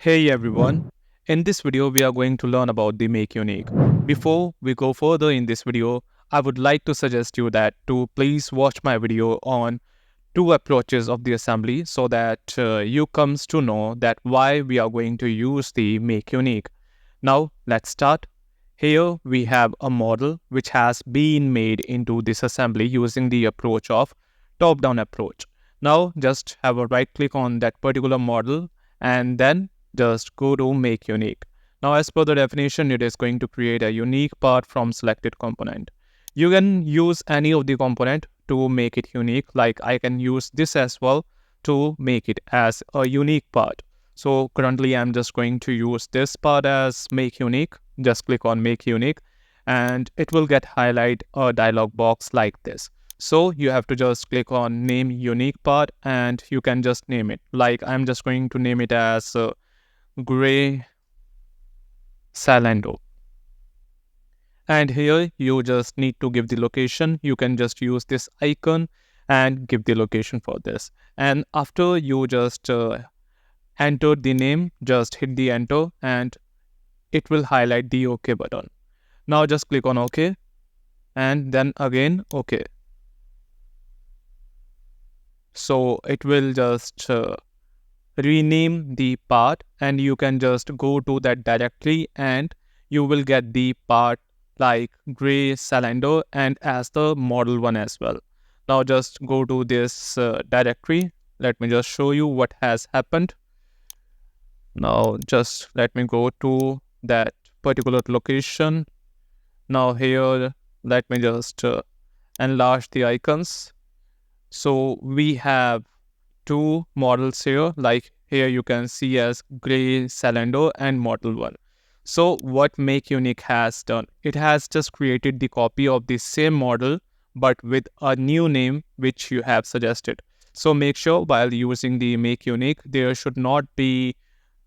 Hey everyone, in this video we are going to learn about the make unique. Before we go further in this video, I would like to suggest you that to please watch my video on two approaches of the assembly so that you comes to know that why we are going to use the make unique. Now let's start. Here we have a model which has been made into this assembly using the approach of top-down approach. Now just have a right click on that particular model and then just go to make unique. Now as per the definition, it is going to create a unique part from selected component. You can use any of the component to make it unique, like I can use this as well to make it as a unique part. So currently I'm just going to use this part as make unique. Just click on make unique and it will get highlight a dialog box like this. So you have to just click on name unique part and you can just name it. Like I'm just going to name it as gray salando. And here you just need to give the location. You can just use this icon and give the location for this. And after you just enter the name, just hit the enter and it will highlight the OK button. Now just click on OK and then again OK. So it will just rename the part and you can just go to that directory and you will get the part like gray cylinder and as the model one as well. Now just go to this directory. Let me just show you what has happened. Now just let me go to that particular location. Now here let me just enlarge the icons. So we have two models here, like here you can see as gray cylinder and model 1. So what make unique has done, it has just created the copy of the same model but with a new name which you have suggested. So make sure while using the make unique there should not be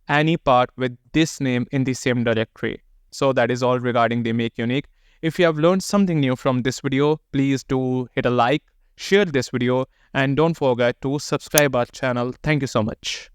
any part with this name in the same directory. So that is all regarding the make unique. If you have learned something new from this video, please do hit a like, share this video and don't forget to subscribe our channel. Thank you so much.